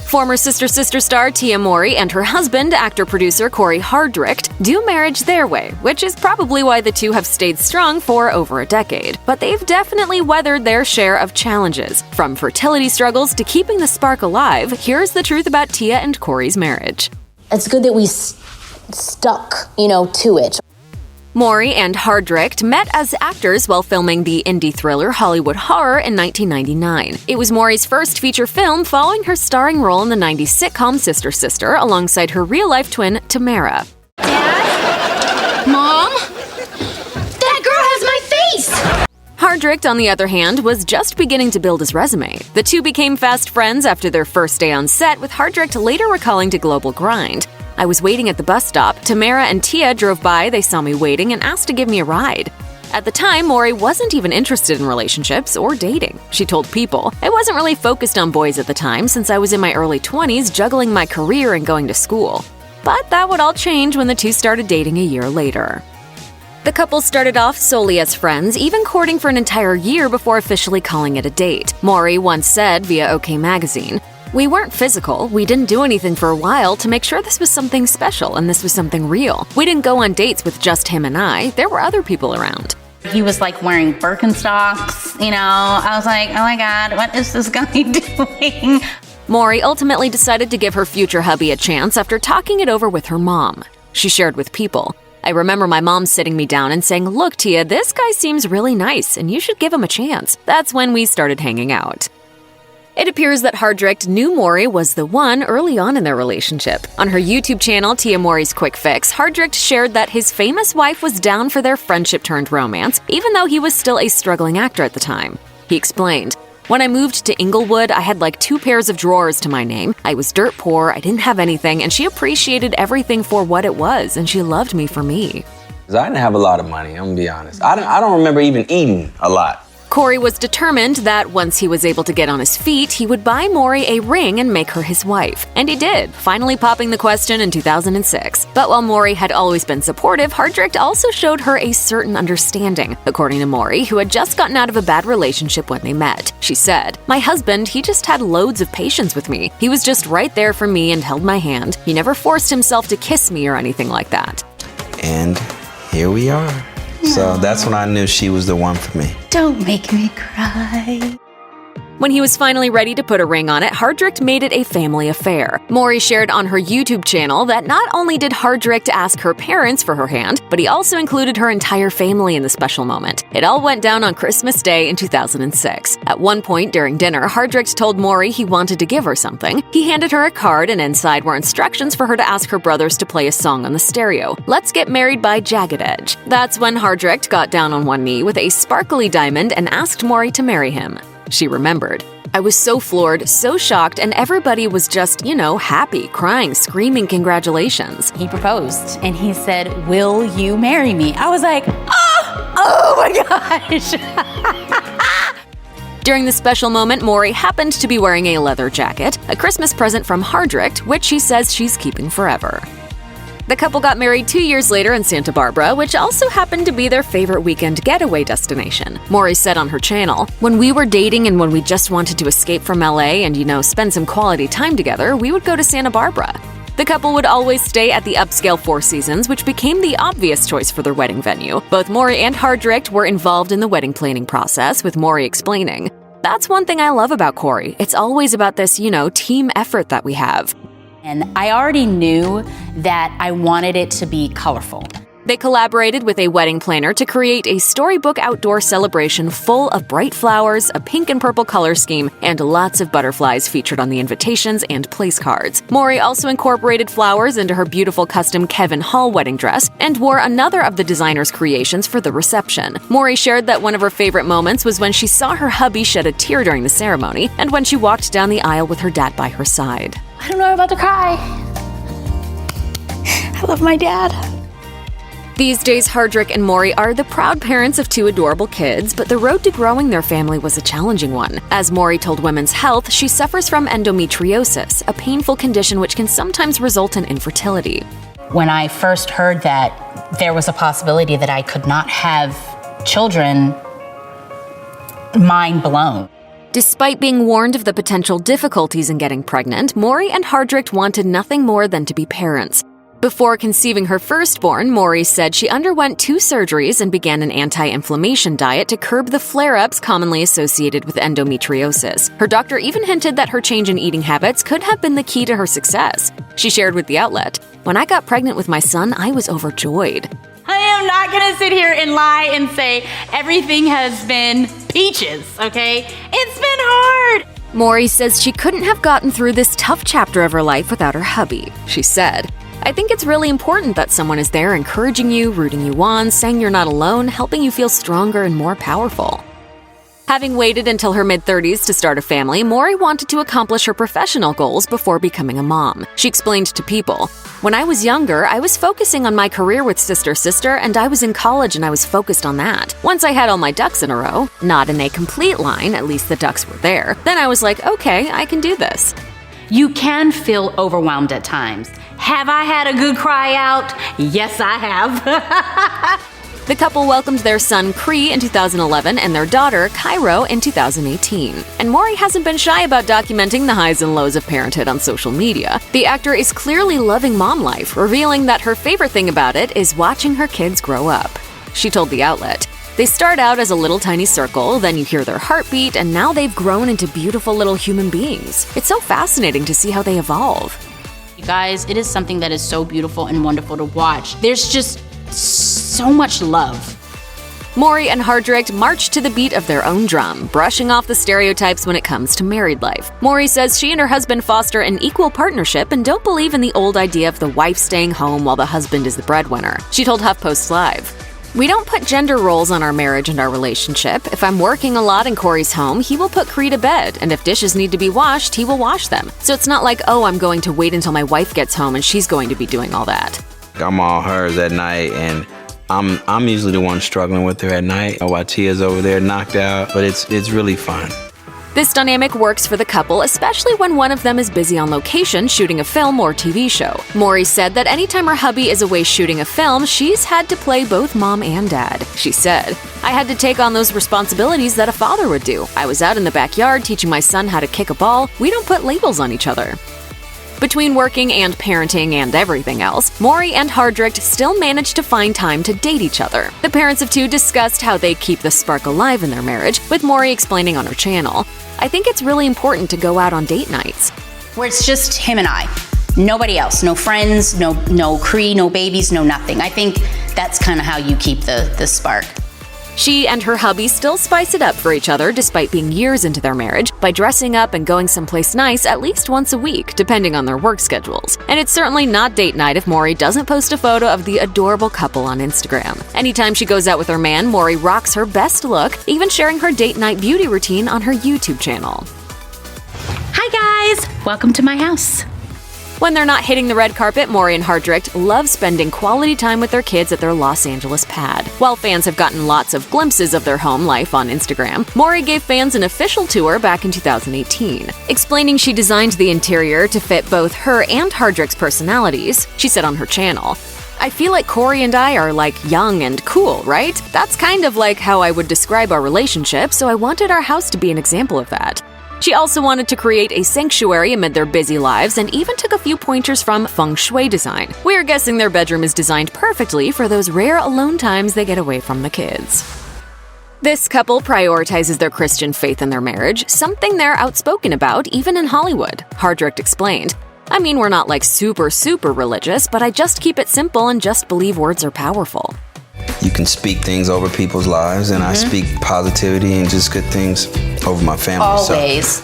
Former Sister Sister star Tia Mowry and her husband, actor-producer Corey Hardrict, do marriage their way, which is probably why the two have stayed strong for over a decade. But they've definitely weathered their share of challenges. From fertility struggles to keeping the spark alive, here's the truth about Tia and Corey's marriage. It's good that we stuck, to it. Mowry and Hardrict met as actors while filming the indie thriller Hollywood Horror in 1999. It was Mowry's first feature film following her starring role in the 90s sitcom Sister Sister alongside her real-life twin, Tamara. Dad? Mom? That girl has my face! Hardrict, on the other hand, was just beginning to build his resume. The two became fast friends after their first day on set, with Hardrict later recalling to Global Grind. I was waiting at the bus stop. Tamara and Tia drove by, they saw me waiting, and asked to give me a ride. At the time, Mowry wasn't even interested in relationships or dating. She told People, "I wasn't really focused on boys at the time since I was in my early 20s juggling my career and going to school." But that would all change when the two started dating a year later. The couple started off solely as friends, even courting for an entire year before officially calling it a date. Mowry once said via OK Magazine, "We weren't physical, we didn't do anything for a while to make sure this was something special and this was something real. We didn't go on dates with just him and I, there were other people around." He was like wearing Birkenstocks, I was like, oh my God, what is this guy doing? Mowry ultimately decided to give her future hubby a chance after talking it over with her mom. She shared with People, "I remember my mom sitting me down and saying, 'Look, Tia, this guy seems really nice and you should give him a chance.' That's when we started hanging out." It appears that Hardrict knew Mowry was the one early on in their relationship. On her YouTube channel, Tia Mowry's Quick Fix, Hardrict shared that his famous wife was down for their friendship-turned-romance, even though he was still a struggling actor at the time. He explained, "When I moved to Inglewood, I had like 2 pairs of drawers to my name. I was dirt poor, I didn't have anything, and she appreciated everything for what it was, and she loved me for me." I didn't have a lot of money, I'm gonna be honest. I don't remember even eating a lot. Corey was determined that once he was able to get on his feet, he would buy Mowry a ring and make her his wife. And he did, finally popping the question in 2006. But while Mowry had always been supportive, Hardrict also showed her a certain understanding. According to Mowry, who had just gotten out of a bad relationship when they met, she said, "My husband, he just had loads of patience with me. He was just right there for me and held my hand. He never forced himself to kiss me or anything like that." And here we are. So that's when I knew she was the one for me. Don't make me cry. When he was finally ready to put a ring on it, Hardrict made it a family affair. Mowry shared on her YouTube channel that not only did Hardrict ask her parents for her hand, but he also included her entire family in the special moment. It all went down on Christmas Day in 2006. At one point during dinner, Hardrict told Mowry he wanted to give her something. He handed her a card, and inside were instructions for her to ask her brothers to play a song on the stereo, "Let's Get Married" by Jagged Edge. That's when Hardrict got down on one knee with a sparkly diamond and asked Mowry to marry him. She remembered, "I was so floored, so shocked, and everybody was just, happy, crying, screaming congratulations." He proposed and he said, "Will you marry me?" I was like, oh my gosh. During the special moment, Mowry happened to be wearing a leather jacket, a Christmas present from Hardrict, which she says she's keeping forever. The couple got married 2 years later in Santa Barbara, which also happened to be their favorite weekend getaway destination. Mowry said on her channel, "When we were dating and when we just wanted to escape from LA and, spend some quality time together, we would go to Santa Barbara." The couple would always stay at the upscale Four Seasons, which became the obvious choice for their wedding venue. Both Mowry and Hardrict were involved in the wedding planning process, with Mowry explaining, "That's one thing I love about Corey. It's always about this, team effort that we have." And I already knew that I wanted it to be colorful. They collaborated with a wedding planner to create a storybook outdoor celebration full of bright flowers, a pink and purple color scheme, and lots of butterflies featured on the invitations and place cards. Mowry also incorporated flowers into her beautiful custom Kevin Hall wedding dress and wore another of the designer's creations for the reception. Mowry shared that one of her favorite moments was when she saw her hubby shed a tear during the ceremony and when she walked down the aisle with her dad by her side. I don't know, I'm about to cry. I love my dad. These days, Hardrict and Mowry are the proud parents of 2 adorable kids, but the road to growing their family was a challenging one. As Mowry told Women's Health, she suffers from endometriosis, a painful condition which can sometimes result in infertility. When I first heard that there was a possibility that I could not have children, mind blown. Despite being warned of the potential difficulties in getting pregnant, Mowry and Hardrict wanted nothing more than to be parents. Before conceiving her firstborn, Mowry said she underwent 2 surgeries and began an anti-inflammation diet to curb the flare-ups commonly associated with endometriosis. Her doctor even hinted that her change in eating habits could have been the key to her success. She shared with the outlet, "When I got pregnant with my son, I was overjoyed." I am not gonna sit here and lie and say everything has been peaches, okay? It's been hard. Mowry says she couldn't have gotten through this tough chapter of her life without her hubby. She said, "I think it's really important that someone is there encouraging you, rooting you on, saying you're not alone, helping you feel stronger and more powerful." Having waited until her mid-30s to start a family, Mowry wanted to accomplish her professional goals before becoming a mom. She explained to People, "When I was younger, I was focusing on my career with Sister Sister, and I was in college and I was focused on that. Once I had all my ducks in a row, not in a complete line, at least the ducks were there, then I was like, okay, I can do this." You can feel overwhelmed at times. Have I had a good cry out? Yes, I have. The couple welcomed their son Cree in 2011 and their daughter Cairo in 2018. And Mowry hasn't been shy about documenting the highs and lows of parenthood on social media. The actor is clearly loving mom life, revealing that her favorite thing about it is watching her kids grow up. She told the outlet, "They start out as a little tiny circle, then you hear their heartbeat, and now they've grown into beautiful little human beings. It's so fascinating to see how they evolve." You guys, it is something that is so beautiful and wonderful to watch. There's just so much love. Mowry and Hardrict marched to the beat of their own drum, brushing off the stereotypes when it comes to married life. Mowry says she and her husband foster an equal partnership and don't believe in the old idea of the wife staying home while the husband is the breadwinner. She told HuffPost Live, "We don't put gender roles on our marriage and our relationship. If I'm working a lot and Corey's home, he will put Cree to bed, and if dishes need to be washed, he will wash them. So it's not like, oh, I'm going to wait until my wife gets home and she's going to be doing all that." I'm all hers at night, and I'm usually the one struggling with her at night while Tia's over there knocked out, but it's really fun. This dynamic works for the couple, especially when one of them is busy on location shooting a film or TV show. Mowry said that anytime her hubby is away shooting a film, she's had to play both mom and dad. She said, "I had to take on those responsibilities that a father would do. I was out in the backyard teaching my son how to kick a ball. We don't put labels on each other." Between working and parenting and everything else, Mowry and Hardrict still managed to find time to date each other. The parents of 2 discussed how they keep the spark alive in their marriage, with Mowry explaining on her channel, "I think it's really important to go out on date nights." Where it's just him and I. Nobody else. No friends, no Cree, no babies, no nothing. I think that's kind of how you keep the spark. She and her hubby still spice it up for each other despite being years into their marriage by dressing up and going someplace nice at least once a week, depending on their work schedules. And it's certainly not date night if Mowry doesn't post a photo of the adorable couple on Instagram. Anytime she goes out with her man, Mowry rocks her best look, even sharing her date night beauty routine on her YouTube channel. Hi guys, welcome to my house. When they're not hitting the red carpet, Mowry and Hardrict love spending quality time with their kids at their Los Angeles pad. While fans have gotten lots of glimpses of their home life on Instagram, Mowry gave fans an official tour back in 2018. Explaining she designed the interior to fit both her and Hardrict's personalities, she said on her channel, "I feel like Corey and I are like young and cool, right? That's kind of like how I would describe our relationship, so I wanted our house to be an example of that." She also wanted to create a sanctuary amid their busy lives and even took a few pointers from feng shui design. We're guessing their bedroom is designed perfectly for those rare alone times they get away from the kids. This couple prioritizes their Christian faith in their marriage, something they're outspoken about even in Hollywood. Hardrict explained, "I mean, we're not like super religious, but I just keep it simple and just believe words are powerful." You can speak things over people's lives, and I speak positivity and just good things over my family. Always.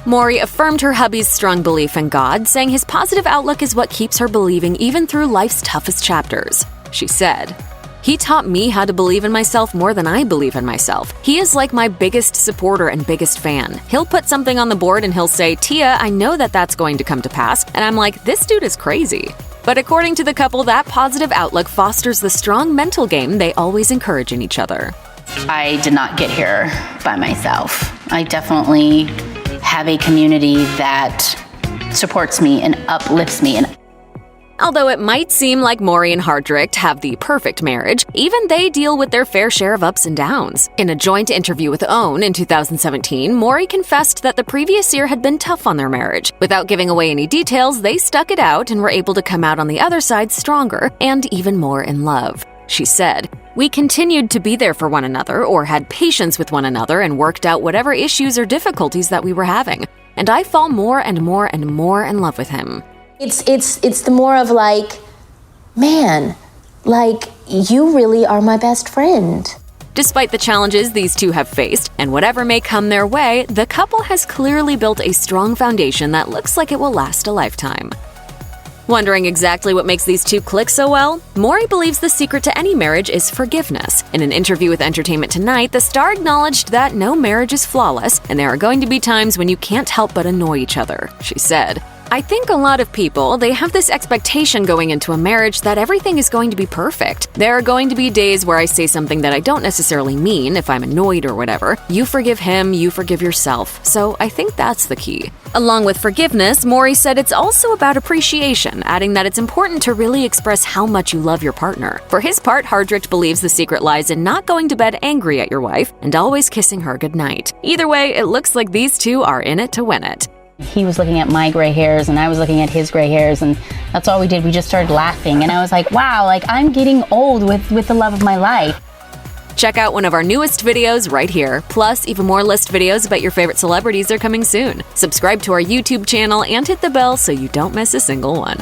Mowry affirmed her hubby's strong belief in God, saying his positive outlook is what keeps her believing even through life's toughest chapters. She said, "He taught me how to believe in myself more than I believe in myself. He is like my biggest supporter and biggest fan. He'll put something on the board and he'll say, 'Tia, I know that that's going to come to pass.' And I'm like, this dude is crazy." But according to the couple, that positive outlook fosters the strong mental game they always encourage in each other. I did not get here by myself. I definitely have a community that supports me and uplifts me, and Although it might seem like Mowry and Hardrict have the perfect marriage, even they deal with their fair share of ups and downs. In a joint interview with OWN in 2017, Mowry confessed that the previous year had been tough on their marriage. Without giving away any details, they stuck it out and were able to come out on the other side stronger and even more in love. She said, "We continued to be there for one another or had patience with one another and worked out whatever issues or difficulties that we were having. And I fall more and more and more in love with him." It's the more of like, man, like, you really are my best friend. Despite the challenges these two have faced, and whatever may come their way, the couple has clearly built a strong foundation that looks like it will last a lifetime. Wondering exactly what makes these two click so well? Mowry believes the secret to any marriage is forgiveness. In an interview with Entertainment Tonight, the star acknowledged that no marriage is flawless, and there are going to be times when you can't help but annoy each other. She said, "I think a lot of people, they have this expectation going into a marriage that everything is going to be perfect. There are going to be days where I say something that I don't necessarily mean if I'm annoyed or whatever. You forgive him, you forgive yourself. So I think that's the key." Along with forgiveness, Mowry said it's also about appreciation, adding that it's important to really express how much you love your partner. For his part, Hardrict believes the secret lies in not going to bed angry at your wife and always kissing her goodnight. Either way, it looks like these two are in it to win it. He was looking at my gray hairs and I was looking at his gray hairs, and that's all we did. We just started laughing, and I was like, wow, like, I'm getting old with the love of my life. Check out one of our newest videos right here. Plus, even more list videos about your favorite celebrities are coming soon. Subscribe to our YouTube channel and hit the bell so you don't miss a single one.